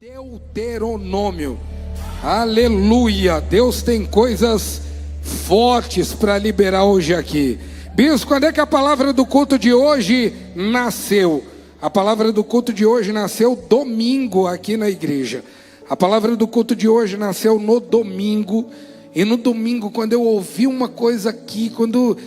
Deuteronômio, aleluia, Deus tem coisas fortes para liberar hoje aqui. Bispo, quando é que a palavra do culto de hoje nasceu? A palavra do culto de hoje nasceu domingo aqui na igreja. A palavra do culto de hoje nasceu no domingo. E no domingo, quando eu ouvi uma coisa aqui, quando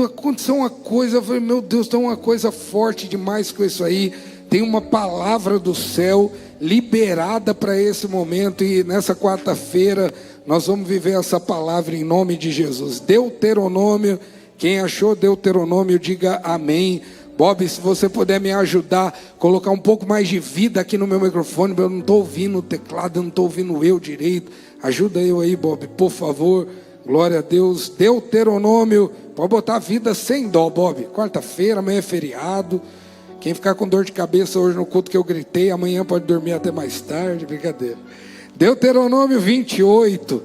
aconteceu uma coisa, eu falei, meu Deus, tem uma coisa forte demais com isso aí. Tem uma palavra do céu liberada para esse momento, e nessa quarta-feira nós vamos viver essa palavra em nome de Jesus. Deuteronômio, quem achou Deuteronômio, diga amém. Bob, se você puder me ajudar, colocar um pouco mais de vida aqui no meu microfone, eu não estou ouvindo o teclado, eu não estou ouvindo eu direito. Ajuda eu aí, Bob, por favor. Glória a Deus. Deuteronômio, pode botar vida sem dó, Bob. Quarta-feira, amanhã é feriado. Quem ficar com dor de cabeça hoje no culto que eu gritei, amanhã pode dormir até mais tarde, brincadeira. Deuteronômio 28,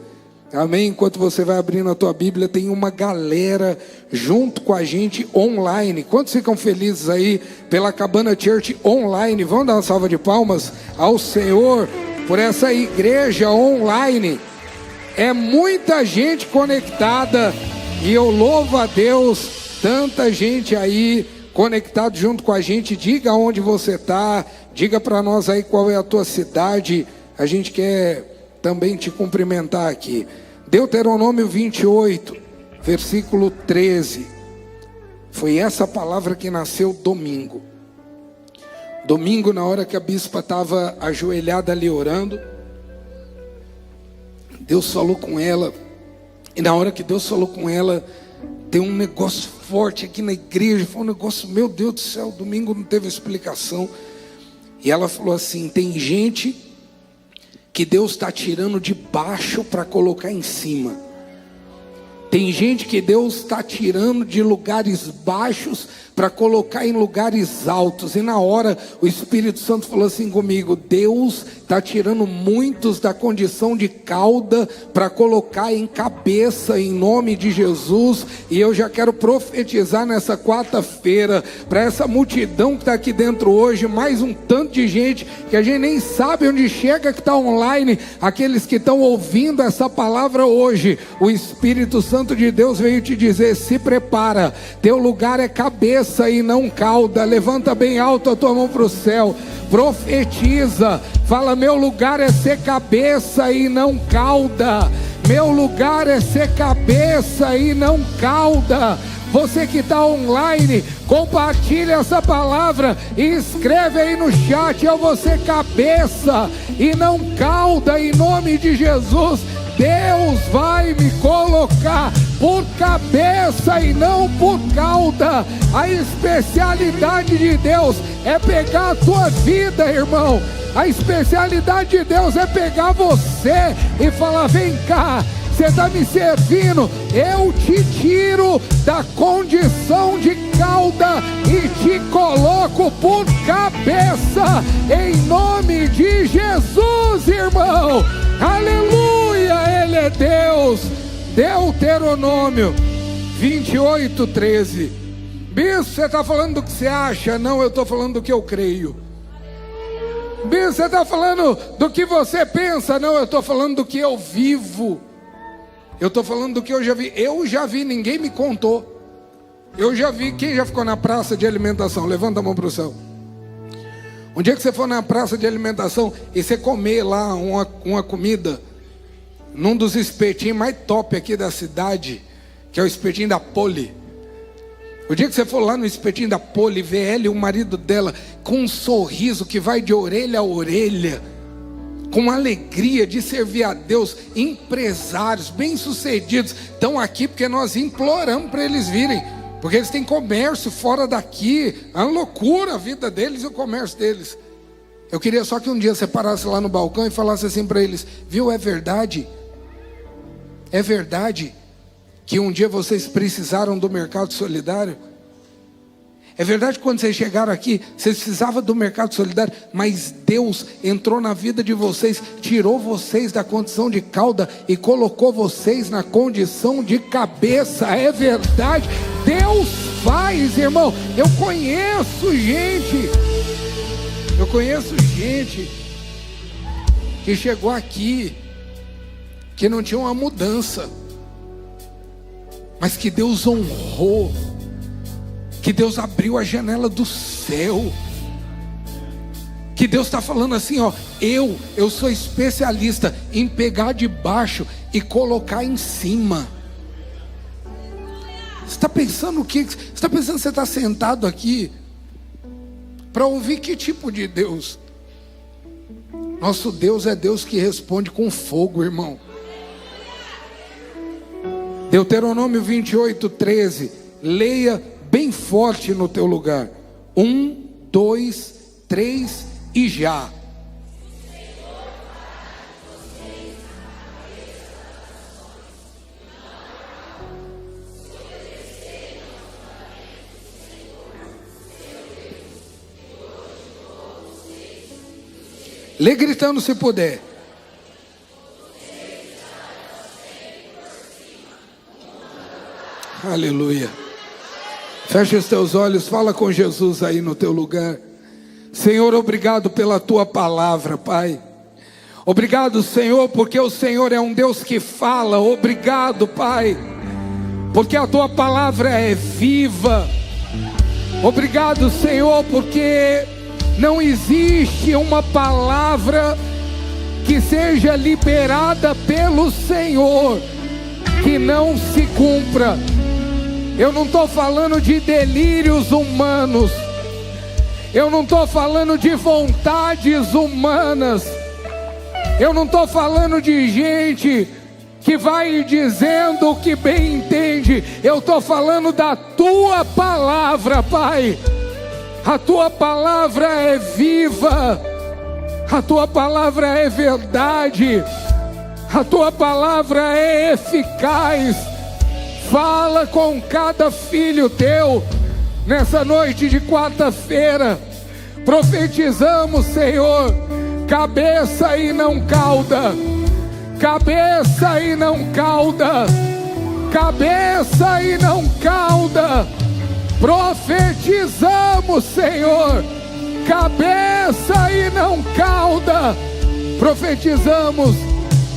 amém? Enquanto você vai abrindo a tua Bíblia, tem uma galera junto com a gente online. Quantos ficam felizes aí pela Cabana Church online? Vamos dar uma salva de palmas ao Senhor por essa igreja online. É muita gente conectada e eu louvo a Deus, tanta gente aí conectado junto com a gente. Diga onde você está, diga para nós aí qual é a tua cidade. A gente quer também te cumprimentar aqui. Deuteronômio 28, versículo 13. Foi essa palavra que nasceu domingo. Domingo, na hora que a bispa estava ajoelhada ali orando, Deus falou com ela. E na hora que Deus falou com ela, tem um negócio forte aqui na igreja. Foi um negócio, meu Deus do céu, domingo não teve explicação. E ela falou assim: tem gente que Deus está tirando de baixo para colocar em cima. Tem gente que Deus está tirando de lugares baixos para colocar em lugares altos. E na hora o Espírito Santo falou assim comigo: Deus está tirando muitos da condição de cauda para colocar em cabeça, em nome de Jesus. E eu já quero profetizar nessa quarta-feira para essa multidão que está aqui dentro hoje, mais um tanto de gente que a gente nem sabe onde chega, que está online, aqueles que estão ouvindo essa palavra hoje. O Espírito Santo de Deus veio te dizer: se prepara, teu lugar é cabeça e não cauda. Levanta bem alto a tua mão para o céu, profetiza, fala: meu lugar é ser cabeça e não cauda. Meu lugar é ser cabeça e não cauda. Você que está online, compartilha essa palavra e escreve aí no chat: eu vou ser cabeça e não cauda, em nome de Jesus. Deus vai me colocar por cabeça e não por cauda. A especialidade de Deus é pegar a tua vida, irmão. A especialidade de Deus é pegar você e falar: vem cá, você está me servindo, eu te tiro da condição de cauda e te coloco por cabeça, em nome de Jesus, irmão. Aleluia, Ele é Deus. Deuteronômio 28, 13. Bispo, você está falando do que você acha? Não, eu estou falando do que eu creio. Bispo, você está falando do que você pensa? Não, eu estou falando do que eu vivo. Eu estou falando do que eu já vi. Eu já vi, ninguém me contou. Eu já vi. Quem já ficou na praça de alimentação? Levanta a mão para o céu. Um dia que você for na praça de alimentação e você comer lá uma comida num dos espetinhos mais top aqui da cidade, que é o espetinho da Poli. O dia que você for lá no espetinho da Poli, ver ela e o marido dela com um sorriso que vai de orelha a orelha, com alegria de servir a Deus, empresários bem-sucedidos estão aqui porque nós imploramos para eles virem, porque eles têm comércio fora daqui. É uma loucura a vida deles e o comércio deles. Eu queria só que um dia você parasse lá no balcão e falasse assim para eles: viu, é verdade que um dia vocês precisaram do mercado solidário? É verdade que quando vocês chegaram aqui, vocês precisavam do mercado solidário, mas Deus entrou na vida de vocês, tirou vocês da condição de cauda e colocou vocês na condição de cabeça. É verdade, Deus faz, irmão. Eu conheço gente que chegou aqui, que não tinha uma mudança, mas que Deus honrou, que Deus abriu a janela do céu, que Deus está falando assim, ó, eu sou especialista em pegar de baixo e colocar em cima. Você está pensando o quê? Você está pensando que você está sentado aqui para ouvir que tipo de Deus? Nosso Deus é Deus que responde com fogo, irmão. Deuteronômio 28:13. Leia bem forte no teu lugar. 1, 2, 3 e já. Lê gritando se puder. Aleluia. Fecha os teus olhos, fala com Jesus aí no teu lugar. Senhor, obrigado pela tua palavra, Pai. Obrigado, Senhor, porque o Senhor é um Deus que fala. Obrigado, Pai, porque a tua palavra é viva. Obrigado, Senhor, porque não existe uma palavra que seja liberada pelo Senhor que não se cumpra. Eu não estou falando de delírios humanos, eu não estou falando de vontades humanas, eu não estou falando de gente que vai dizendo o que bem entende. Eu estou falando da tua palavra, Pai. A tua palavra é viva, a tua palavra é verdade, a tua palavra é eficaz. Fala com cada filho teu nessa noite de quarta-feira. Profetizamos, Senhor, cabeça e não cauda, cabeça e não cauda, cabeça e não cauda. Profetizamos, Senhor, cabeça e não cauda. Profetizamos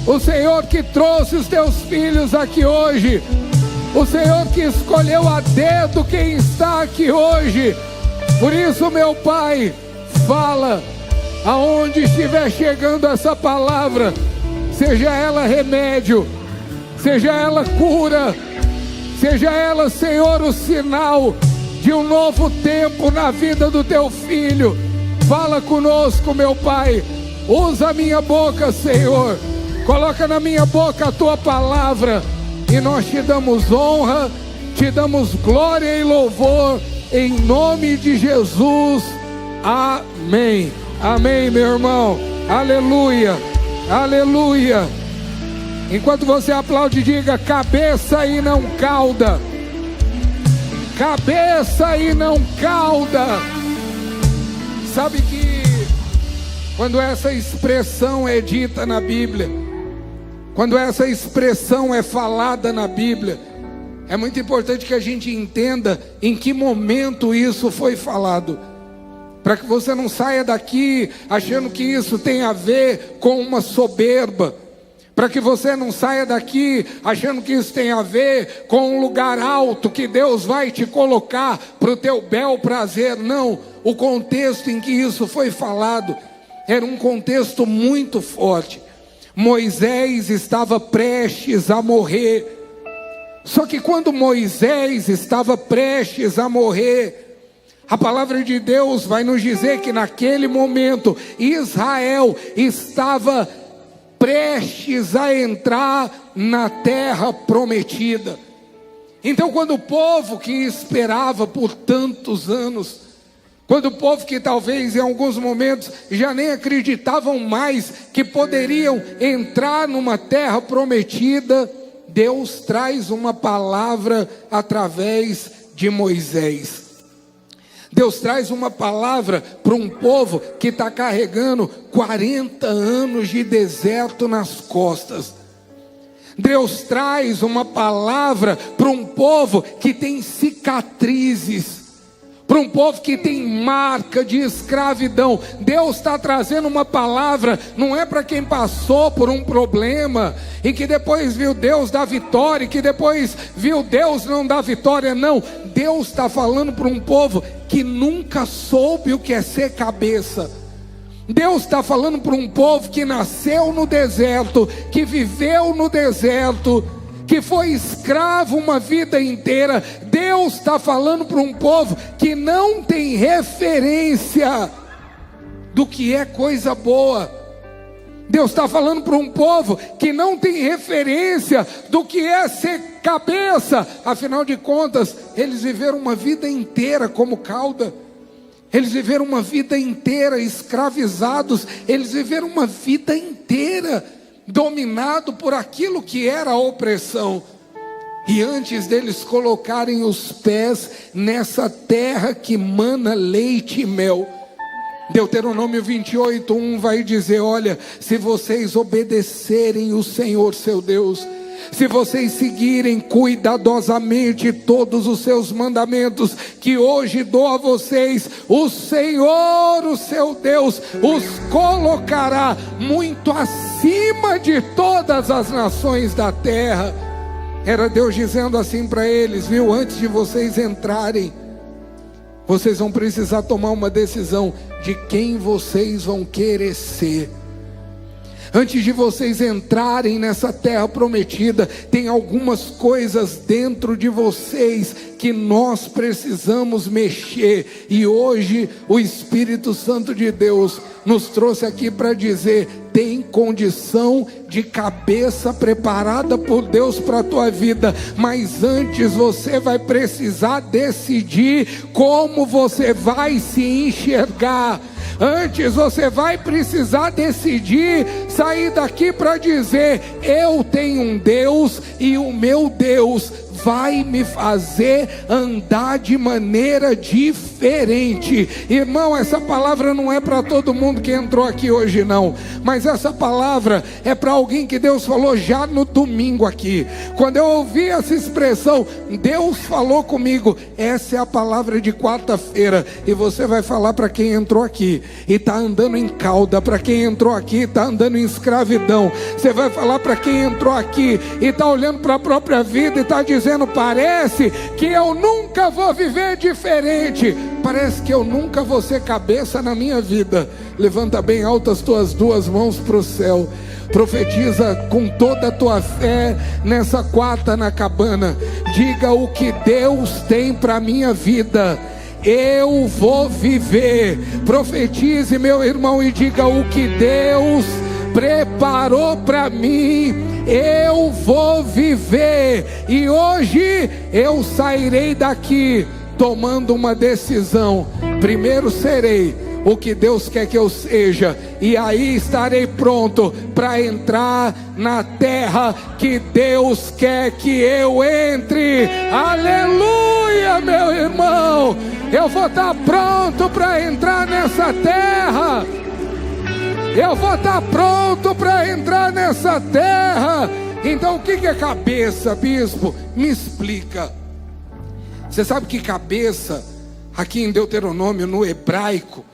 o Senhor que trouxe os teus filhos aqui hoje, o Senhor que escolheu a dedo quem está aqui hoje. Por isso, meu Pai, fala aonde estiver chegando essa palavra, seja ela remédio, seja ela cura, seja ela, Senhor, o sinal de um novo tempo na vida do teu filho. Fala conosco, meu Pai. Usa a minha boca, Senhor. Coloca na minha boca a tua palavra. E nós te damos honra, te damos glória e louvor, em nome de Jesus. Amém. Amém, meu irmão. Aleluia. Aleluia. Enquanto você aplaude, diga: cabeça e não cauda. Cabeça e não cauda. Sabe que quando essa expressão é dita na Bíblia, quando essa expressão é falada na Bíblia, é muito importante que a gente entenda em que momento isso foi falado, para que você não saia daqui achando que isso tem a ver com uma soberba, para que você não saia daqui achando que isso tem a ver com um lugar alto que Deus vai te colocar para o teu bel prazer. Não, o contexto em que isso foi falado era um contexto muito forte. Moisés estava prestes a morrer. Só que quando Moisés estava prestes a morrer, a palavra de Deus vai nos dizer que naquele momento Israel estava prestes a entrar na terra prometida. Então, quando o povo que esperava por tantos anos, quando o povo que talvez em alguns momentos já nem acreditavam mais que poderiam entrar numa terra prometida, Deus traz uma palavra através de Moisés. Deus traz uma palavra para um povo que está carregando 40 anos de deserto nas costas. Deus traz uma palavra para um povo que tem cicatrizes, para um povo que tem marca de escravidão. Deus está trazendo uma palavra, não é para quem passou por um problema e que depois viu Deus dar vitória, e que depois viu Deus não dar vitória, não. Deus está falando para um povo que nunca soube o que é ser cabeça. Deus está falando para um povo que nasceu no deserto, que viveu no deserto, que foi escravo uma vida inteira. Deus está falando para um povo que não tem referência do que é coisa boa. Deus está falando para um povo que não tem referência do que é ser cabeça. Afinal de contas, eles viveram uma vida inteira como cauda. Eles viveram uma vida inteira escravizados. Eles viveram uma vida inteira dominado por aquilo que era a opressão. E antes deles colocarem os pés nessa terra que mana leite e mel, Deuteronômio 28:1 vai dizer: olha, se vocês obedecerem o Senhor seu Deus, se vocês seguirem cuidadosamente todos os seus mandamentos que hoje dou a vocês, o Senhor, o seu Deus, os colocará muito acima de todas as nações da terra. Era Deus dizendo assim para eles, viu? Antes de vocês entrarem, vocês vão precisar tomar uma decisão de quem vocês vão querer ser. Antes de vocês entrarem nessa terra prometida, tem algumas coisas dentro de vocês que nós precisamos mexer. E hoje o Espírito Santo de Deus nos trouxe aqui para dizer: tem condição de cabeça preparada por Deus para a tua vida, mas antes você vai precisar decidir como você vai se enxergar. Antes você vai precisar decidir sair daqui para dizer: eu tenho um Deus e o meu Deus vai me fazer andar de maneira diferente. Irmão, essa palavra não é para todo mundo que entrou aqui hoje não, mas essa palavra é para alguém que Deus falou já no domingo aqui. Quando eu ouvi essa expressão, Deus falou comigo, essa é a palavra de quarta-feira, e você vai falar para quem entrou aqui e está andando em cauda, para quem entrou aqui e está andando em escravidão. Você vai falar para quem entrou aqui e está olhando para a própria vida e está dizendo: parece que eu nunca vou viver diferente, parece que eu nunca vou ser cabeça na minha vida. Levanta bem alto as tuas duas mãos para o céu, profetiza com toda a tua fé nessa quarta na cabana. Diga: o que Deus tem para minha vida, eu vou viver. Profetize, meu irmão, e diga: o que Deus preparou para mim, eu vou viver. E hoje eu sairei daqui tomando uma decisão. Primeiro serei o que Deus quer que eu seja, e aí estarei pronto para entrar na terra que Deus quer que eu entre. Aleluia, meu irmão. Eu vou estar pronto para entrar nessa terra. Eu vou estar pronto para entrar nessa terra. Então o que é cabeça, bispo? Me explica. Você sabe que cabeça, aqui em Deuteronômio, no hebraico,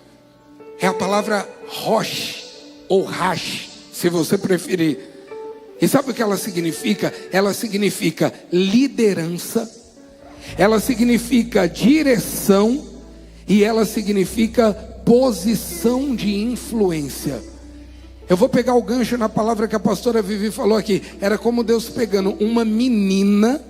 é a palavra rosh, ou rash, se você preferir. E sabe o que ela significa? Ela significa liderança, ela significa direção, e ela significa posição de influência. Eu vou pegar o gancho na palavra que a pastora Vivi falou aqui. Era como Deus pegando uma menina,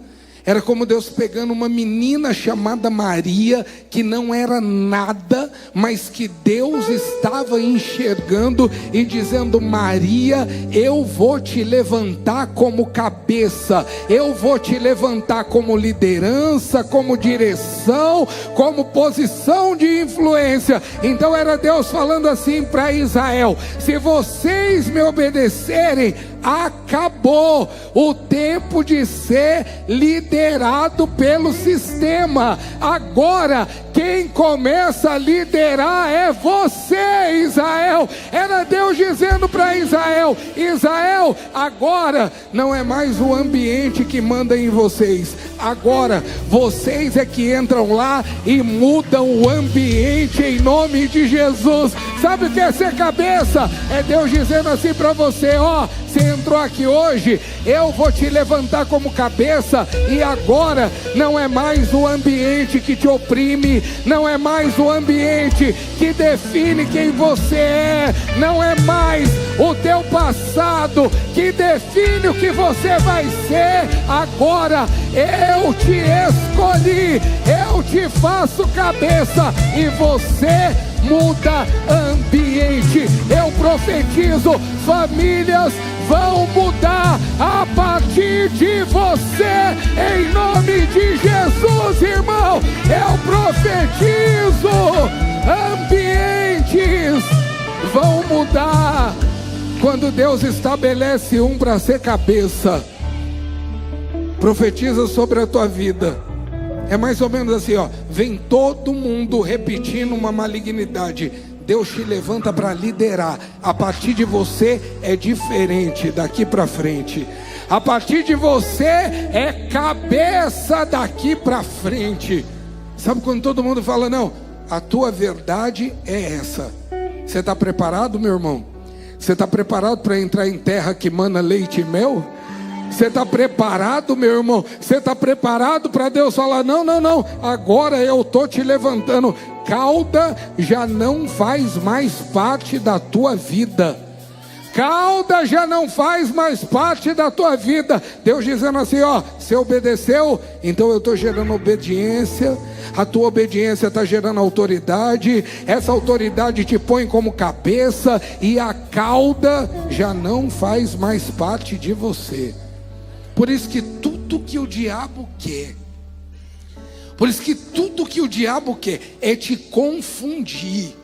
era como Deus pegando uma menina chamada Maria, que não era nada, mas que Deus estava enxergando e dizendo: Maria, eu vou te levantar como cabeça, eu vou te levantar como liderança, como direção, como posição de influência. Então era Deus falando assim para Israel: se vocês me obedecerem, acabou o tempo de ser liderado pelo sistema. Agora quem começa a liderar é você, Israel. Era Deus dizendo para Israel: Israel, agora não é mais o ambiente que manda em vocês. Agora vocês é que entram lá e mudam o ambiente em nome de Jesus. Sabe o que é ser cabeça? É Deus dizendo assim para você: ó, você entrou aqui hoje, eu vou te levantar como cabeça. E agora não é mais o ambiente que te oprime, não é mais o ambiente que define quem você é, não é mais o teu passado que define o que você vai ser. Agora eu te escolhi, eu te faço cabeça e você muda ambiente. Eu profetizo: famílias vão mudar a partir de você, em nome de Jesus, irmão. Eu profetizo: ambientes vão mudar quando Deus estabelece um para ser cabeça. Profetiza sobre a tua vida. É mais ou menos assim, ó. Vem todo mundo repetindo uma malignidade. Deus te levanta para liderar. A partir de você é diferente daqui para frente. A partir de você é cabeça daqui para frente. Sabe quando todo mundo fala: não, a tua verdade é essa. Você está preparado, meu irmão? Você está preparado para entrar em terra que mana leite e mel? Você está preparado, meu irmão? Você está preparado para Deus falar: não, não, não, agora eu estou te levantando. Cauda já não faz mais parte da tua vida. Cauda já não faz mais parte da tua vida. Deus dizendo assim: ó, você obedeceu, então eu estou gerando obediência. A tua obediência está gerando autoridade. Essa autoridade te põe como cabeça. E a cauda já não faz mais parte de você. Por isso que tudo que o diabo quer, é te confundir.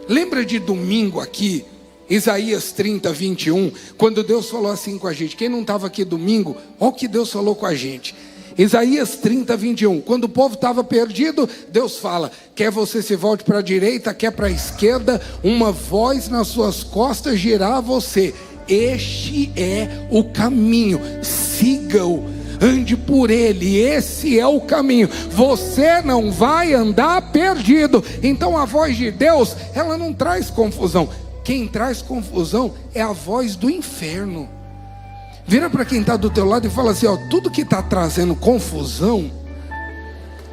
Lembra de domingo aqui, Isaías 30, 21, quando Deus falou assim com a gente? Quem não estava aqui domingo, olha o que Deus falou com a gente. Isaías 30, 21, quando o povo estava perdido, Deus fala: quer você se volte para a direita, quer para a esquerda, uma voz nas suas costas dirá você: este é o caminho, siga-o, ande por ele, esse é o caminho. Você não vai andar perdido. Então a voz de Deus, ela não traz confusão. Quem traz confusão é a voz do inferno. Vira para quem está do teu lado e fala assim: ó, tudo que está trazendo confusão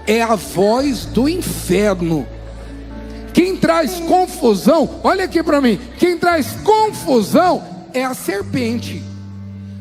é a voz do inferno. Quem traz confusão, olha aqui para mim, quem traz confusão é a serpente.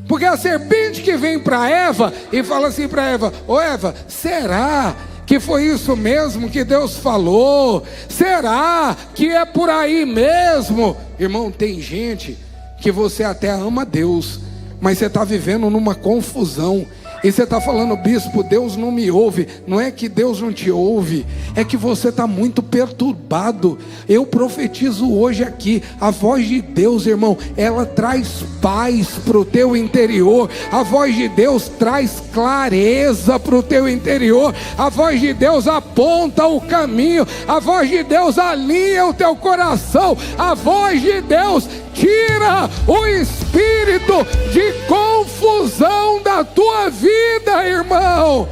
Porque a serpente que vem para Eva e fala assim para Eva: ô Eva, será que foi isso mesmo que Deus falou? Será que é por aí mesmo? Irmão, tem gente que você até ama Deus, mas você está vivendo numa confusão. E você está falando: bispo, Deus não me ouve. Não é que Deus não te ouve, é que você está muito perturbado. Eu profetizo hoje aqui: a voz de Deus, irmão, ela traz paz para o teu interior. A voz de Deus traz clareza para o teu interior. A voz de Deus aponta o caminho. A voz de Deus alinha o teu coração. A voz de Deus tira o espírito de confusão da tua vida, irmão.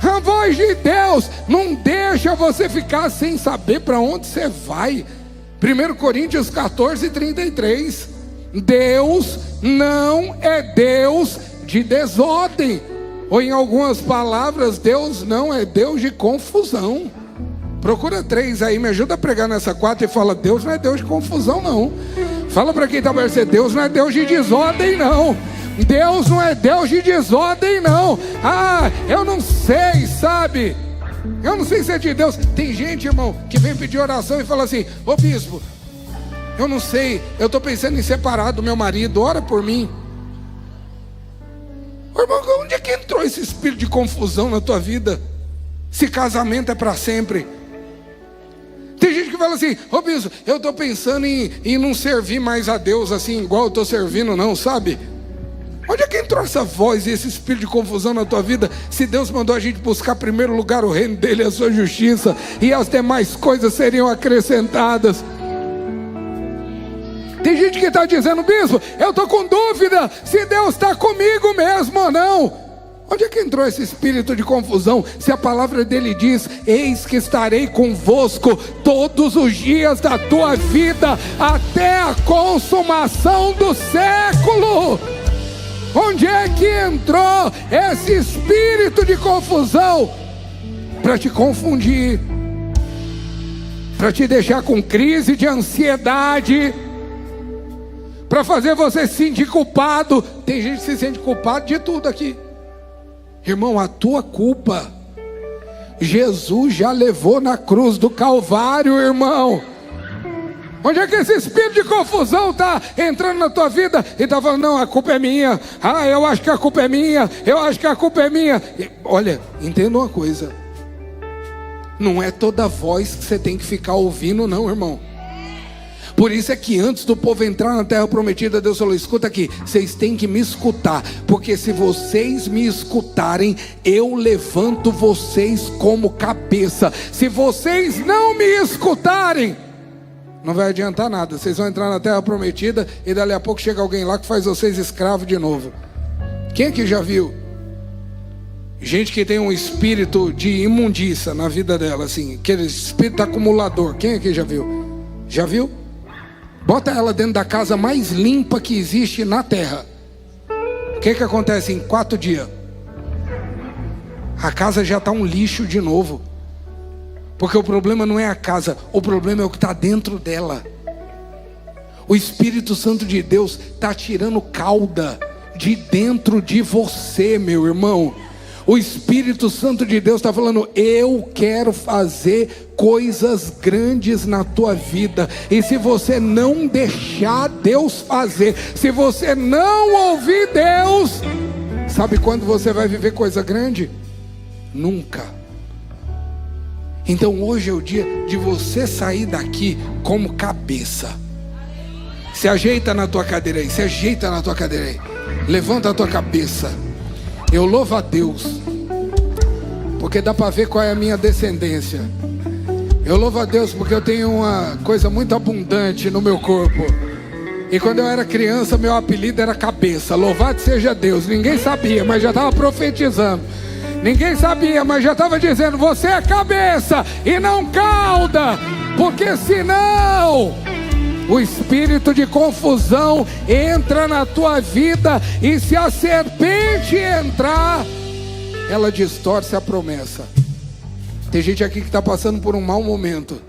A voz de Deus não deixa você ficar sem saber para onde você vai. 1 Coríntios 14, 33. Deus não é Deus de desordem. Ou em algumas palavras, Deus não é Deus de confusão. Procura 3 aí, me ajuda a pregar nessa 4 e fala: Deus não é Deus de confusão não. Fala para quem está perto: Deus não é Deus de desordem não. Deus não é Deus de desordem não. Ah, eu não sei, sabe? Eu não sei se é de Deus. Tem gente, irmão, que vem pedir oração e fala assim: ô bispo, eu não sei, eu estou pensando em separar do meu marido, ora por mim. Ô, irmão, onde é que entrou esse espírito de confusão na tua vida? Se casamento é para sempre. Tem gente que que fala assim: ô bispo, eu estou pensando em não servir mais a Deus assim, igual eu estou servindo não, sabe? Onde é que entrou essa voz e esse espírito de confusão na tua vida? Se Deus mandou a gente buscar em primeiro lugar o reino dele e a sua justiça, e as demais coisas seriam acrescentadas. Tem gente que está dizendo: bispo, eu estou com dúvida se Deus está comigo mesmo ou não. Onde é que entrou esse espírito de confusão? Se a palavra dele diz: eis que estarei convosco todos os dias da tua vida, até a consumação do século. Onde é que entrou esse espírito de confusão? Para te confundir, para te deixar com crise de ansiedade, para fazer você se sentir culpado. Tem gente que se sente culpado de tudo aqui. Irmão, a tua culpa Jesus já levou na cruz do Calvário, irmão. Onde é que esse espírito de confusão está entrando na tua vida e está falando: não, a culpa é minha, eu acho que a culpa é minha, eu acho que a culpa é minha. Olha, entenda uma coisa: não é toda voz que você tem que ficar ouvindo não, irmão. Por isso é que antes do povo entrar na terra prometida, Deus falou: escuta aqui, vocês têm que me escutar, porque se vocês me escutarem, eu levanto vocês como cabeça. Se vocês não me escutarem, não vai adiantar nada. Vocês vão entrar na terra prometida e dali a pouco chega alguém lá que faz vocês escravos de novo. Quem aqui já viu gente que tem um espírito de imundícia na vida dela, assim, aquele espírito acumulador? Quem aqui já viu? Já viu? Bota ela dentro da casa mais limpa que existe na terra. O que acontece em 4 dias? A casa já está um lixo de novo. Porque o problema não é a casa, o problema é o que está dentro dela. O Espírito Santo de Deus está tirando cauda de dentro de você, meu irmão. O Espírito Santo de Deus está falando: eu quero fazer coisas grandes na tua vida. E se você não deixar Deus fazer, se você não ouvir Deus, sabe quando você vai viver coisa grande? Nunca. Então hoje é o dia de você sair daqui como cabeça. Se ajeita na tua cadeira aí, se ajeita na tua cadeira aí. Levanta a tua cabeça. Eu louvo a Deus, porque dá para ver qual é a minha descendência. Eu louvo a Deus porque eu tenho uma coisa muito abundante no meu corpo. E quando eu era criança, meu apelido era cabeça. Louvado seja Deus. Ninguém sabia, mas já estava profetizando. Ninguém sabia, mas já estava dizendo: você é cabeça e não cauda, porque senão o espírito de confusão entra na tua vida, e se a serpente entrar, ela distorce a promessa. Tem gente aqui que está passando por um mau momento.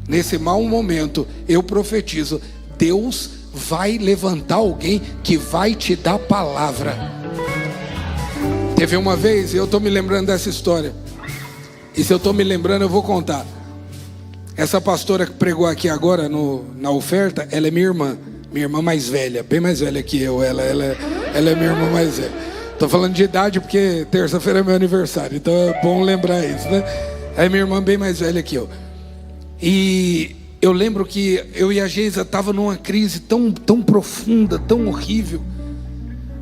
Nesse mau momento, eu profetizo: Deus vai levantar alguém que vai te dar palavra. Teve uma vez, eu estou me lembrando dessa história, e se eu estou me lembrando eu vou contar. Essa pastora que pregou aqui agora na oferta, ela é minha irmã mais velha, bem mais velha que eu. Ela é minha irmã mais velha. Estou falando de idade porque terça-feira é meu aniversário, então é bom lembrar isso, né? É minha irmã bem mais velha que eu. E eu lembro que eu e a Geisa estava numa crise tão profunda, tão horrível.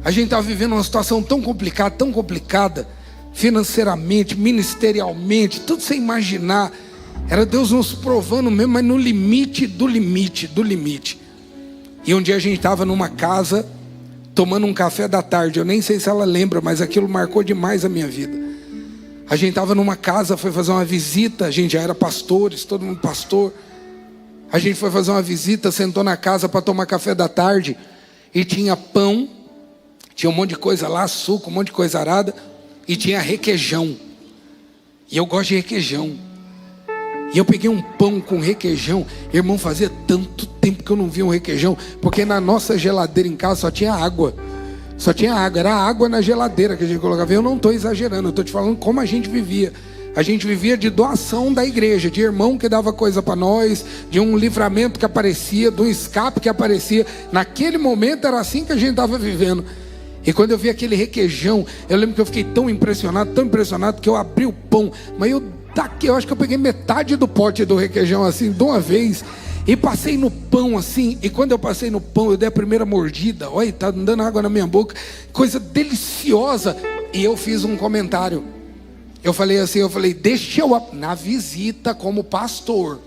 A gente estava vivendo uma situação tão complicada, financeiramente, ministerialmente, tudo sem imaginar. Era Deus nos provando mesmo, mas no limite do limite. E um dia a gente estava numa casa, tomando um café da tarde. Eu nem sei se ela lembra, mas aquilo marcou demais a minha vida. A gente estava numa casa, foi fazer uma visita. A gente já era pastores, todo mundo pastor. A gente foi fazer uma visita, sentou na casa para tomar café da tarde. E tinha pão, tinha um monte de coisa lá, suco, um monte de coisa arada. E tinha requeijão. E eu gosto de requeijão. E eu peguei um pão com requeijão. Irmão, fazia tanto tempo que eu não via um requeijão. Porque na nossa geladeira em casa só tinha água. Só tinha água, era água na geladeira que a gente colocava. Eu não estou exagerando, eu estou te falando como a gente vivia. A gente vivia de doação da igreja, de irmão que dava coisa para nós, de um livramento que aparecia, de um escape que aparecia. Naquele momento era assim que a gente estava vivendo. E quando eu vi aquele requeijão, eu lembro que eu fiquei tão impressionado, que eu abri o pão, mas eu taquei, eu acho que eu peguei metade do pote do requeijão assim, de uma vez, e passei no pão assim. E quando eu passei no pão, eu dei a primeira mordida. Olha, tá dando água na minha boca, coisa deliciosa. E eu fiz um comentário. Eu falei assim, deixa eu, na visita como pastor.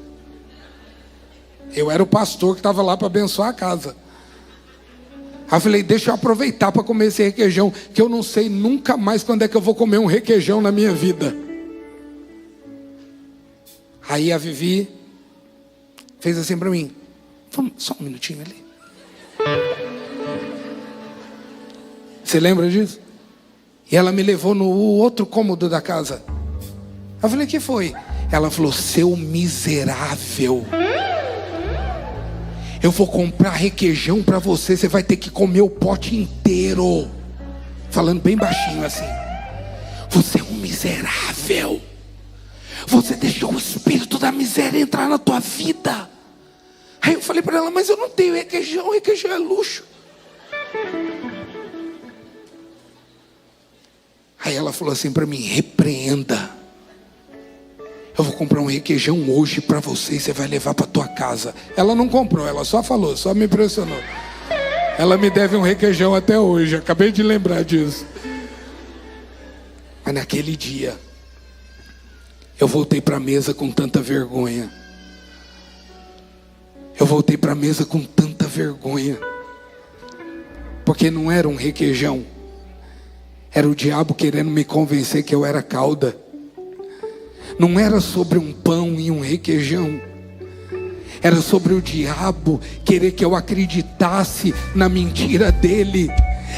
Eu era o pastor que estava lá para abençoar a casa. Aí eu falei, deixa eu aproveitar para comer esse requeijão, que eu não sei nunca mais quando é que eu vou comer um requeijão na minha vida. Aí a Vivi fez assim para mim, vamos, só um minutinho ali. Você lembra disso? E ela me levou no outro cômodo da casa. Eu falei, o que foi? Ela falou, seu miserável, eu vou comprar requeijão para você, você vai ter que comer o pote inteiro. Falando bem baixinho assim. Você é um miserável. Você deixou o espírito da miséria entrar na tua vida. Aí eu falei para ela, mas eu não tenho requeijão é luxo. Aí ela falou assim para mim, repreenda. Eu vou comprar um requeijão hoje para você e você vai levar para tua casa. Ela não comprou, ela só falou, só me impressionou. Ela me deve um requeijão até hoje, acabei de lembrar disso. Mas naquele dia, eu voltei para a mesa com tanta vergonha. Eu voltei para a mesa com tanta vergonha. Porque não era um requeijão. Era o diabo querendo me convencer que eu era cauda. Não era sobre um pão e um requeijão. Era sobre o diabo querer que eu acreditasse na mentira dele.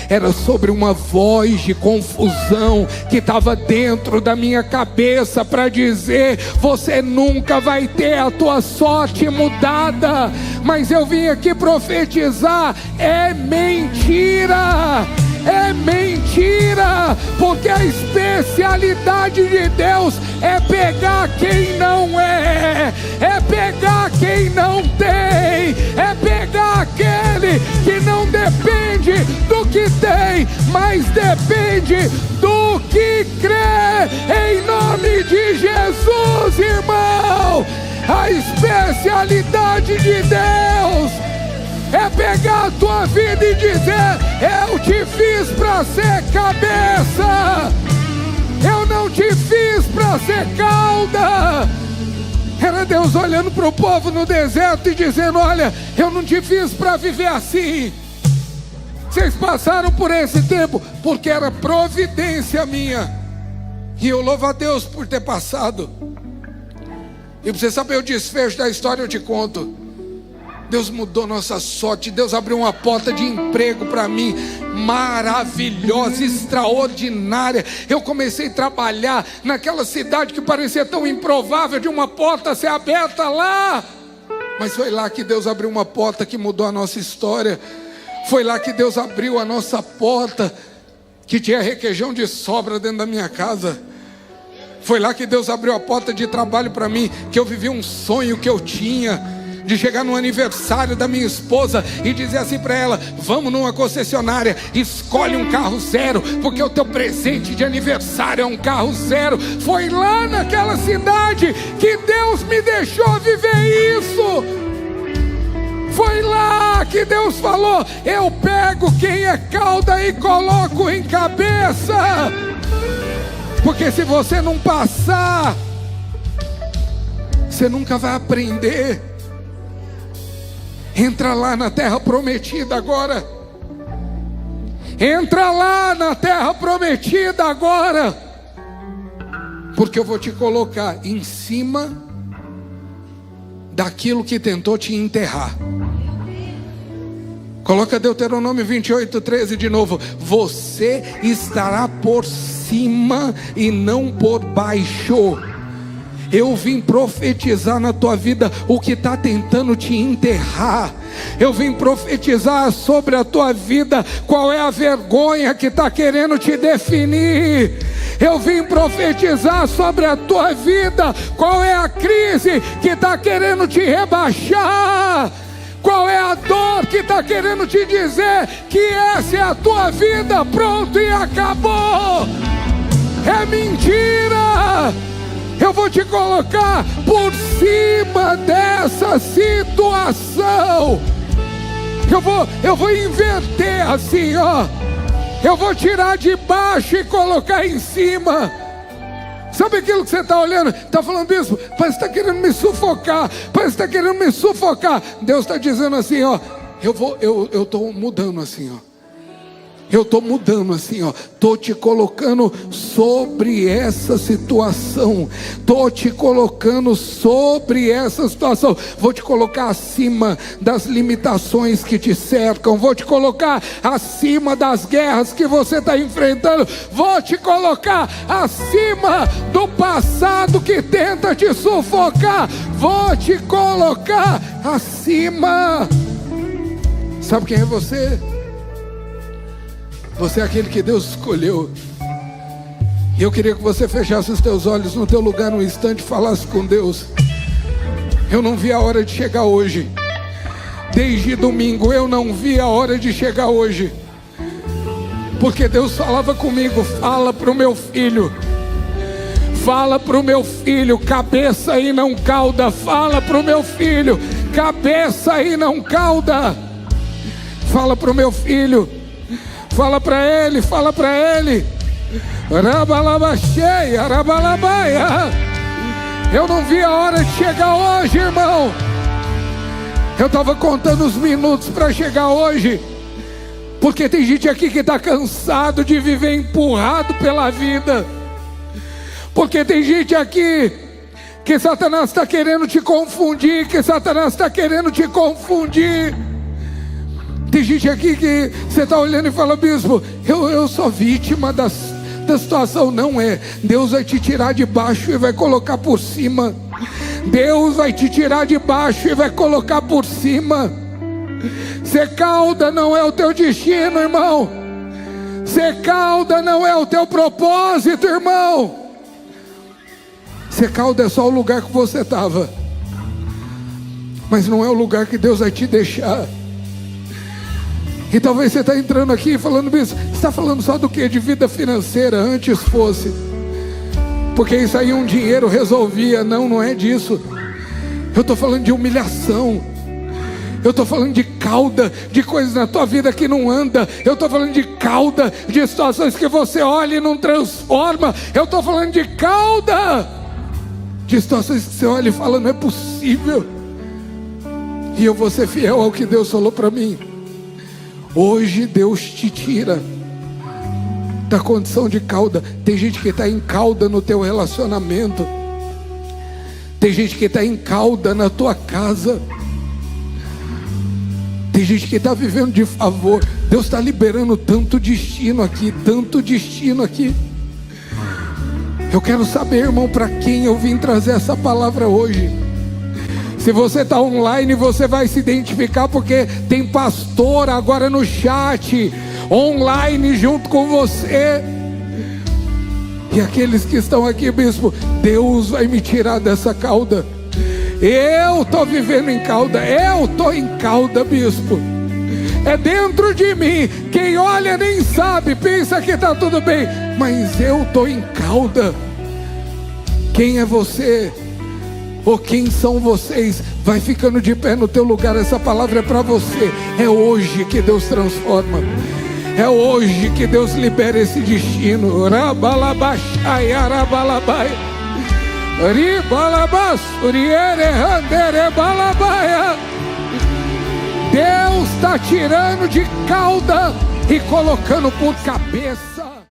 Era sobre uma voz de confusão que estava dentro da minha cabeça para dizer, você nunca vai ter a tua sorte mudada. Mas eu vim aqui profetizar, é mentira. É mentira, porque a especialidade de Deus é pegar quem não é pegar quem não tem, é pegar aquele que não depende do que tem, mas depende do que crê, em nome de Jesus, irmão. A especialidade de Deus é pegar a tua vida e dizer, eu te fiz para ser cabeça, eu não te fiz para ser cauda. Era Deus olhando para o povo no deserto e dizendo, olha, eu não te fiz para viver assim. Vocês passaram por esse tempo porque era providência minha. E eu louvo a Deus por ter passado. E para você saber o desfecho da história, eu te conto. Deus mudou nossa sorte. Deus abriu uma porta de emprego para mim, maravilhosa, extraordinária. Eu comecei a trabalhar naquela cidade que parecia tão improvável de uma porta ser aberta lá. Mas foi lá que Deus abriu uma porta que mudou a nossa história. Foi lá que Deus abriu a nossa porta, que tinha requeijão de sobra dentro da minha casa. Foi lá que Deus abriu a porta de trabalho para mim, que eu vivi um sonho que eu tinha, de chegar no aniversário da minha esposa e dizer assim para ela, vamos numa concessionária, escolhe um carro zero, porque o teu presente de aniversário é um carro zero. Foi lá naquela cidade que Deus me deixou viver isso. Foi lá que Deus falou, eu pego quem é cauda e coloco em cabeça. Porque se você não passar, você nunca vai aprender. Entra lá na terra prometida agora. Entra lá na terra prometida agora. Porque eu vou te colocar em cima daquilo que tentou te enterrar. Coloca Deuteronômio 28:13 de novo. Você estará por cima e não por baixo. Eu vim profetizar na tua vida o que está tentando te enterrar. Eu vim profetizar sobre a tua vida qual é a vergonha que está querendo te definir. Eu vim profetizar sobre a tua vida qual é a crise que está querendo te rebaixar. Qual é a dor que está querendo te dizer que essa é a tua vida, pronto e acabou. É mentira. Eu vou te colocar por cima dessa situação. Eu vou inverter assim, ó. Eu vou tirar de baixo e colocar em cima. Sabe aquilo que você está olhando? Está falando, bispo, parece que está querendo me sufocar. Parece que está querendo me sufocar. Deus está dizendo assim, ó. Eu estou mudando assim, ó. Eu estou mudando assim, ó. Estou te colocando sobre essa situação. Estou te colocando sobre essa situação. Vou te colocar acima das limitações que te cercam. Vou te colocar acima das guerras que você está enfrentando. Vou te colocar acima do passado que tenta te sufocar. Vou te colocar acima. Sabe quem é você? Você é aquele que Deus escolheu. E eu queria que você fechasse os teus olhos no teu lugar um instante e falasse com Deus. Eu não vi a hora de chegar hoje. Desde domingo eu não vi a hora de chegar hoje. Porque Deus falava comigo, fala para o meu filho. Fala para o meu filho, cabeça e não cauda. Fala para o meu filho, cabeça e não cauda. Fala para o meu filho. Fala para ele, fala para ele. Rabalabaxei, arabalabaia. Eu não vi a hora de chegar hoje, irmão. Eu estava contando os minutos para chegar hoje. Porque tem gente aqui que está cansado de viver empurrado pela vida. Porque tem gente aqui que Satanás está querendo te confundir. Que Satanás está querendo te confundir. Tem gente aqui que você está olhando e fala, bispo, eu sou vítima da situação. Não é. Deus vai te tirar de baixo e vai colocar por cima. Deus vai te tirar de baixo e vai colocar por cima. Ser cauda não é o teu destino, irmão. Ser cauda não é o teu propósito, irmão. Ser cauda é só o lugar que você estava. Mas não é o lugar que Deus vai te deixar. E talvez você está entrando aqui e falando, bispo, você está falando só do que? De vida financeira, antes fosse. Porque isso aí um dinheiro resolvia. Não, não é disso. Eu estou falando de humilhação. Eu estou falando de cauda, de coisas na tua vida que não anda. Eu estou falando de cauda, de situações que você olha e não transforma. Eu estou falando de cauda, de situações que você olha e fala, não é possível. E eu vou ser fiel ao que Deus falou para mim. Hoje Deus te tira da condição de cauda. Tem gente que está em cauda no teu relacionamento. Tem gente que está em cauda na tua casa. Tem gente que está vivendo de favor. Deus está liberando tanto destino aqui, tanto destino aqui. Eu quero saber, irmão, para quem eu vim trazer essa palavra hoje. Se você está online, você vai se identificar, porque tem pastor agora no chat, online junto com você. E aqueles que estão aqui, bispo, Deus vai me tirar dessa cauda. Eu estou vivendo em cauda, eu estou em cauda, bispo. É dentro de mim. Quem olha nem sabe, pensa que está tudo bem, mas eu estou em cauda. Quem é você? Ou quem são vocês? Vai ficando de pé no teu lugar. Essa palavra é para você. É hoje que Deus transforma. É hoje que Deus libera esse destino. Rabalabashai, arabalabai, ribalabas, uriere, handere, balabaia. Deus está tirando de cauda e colocando por cabeça.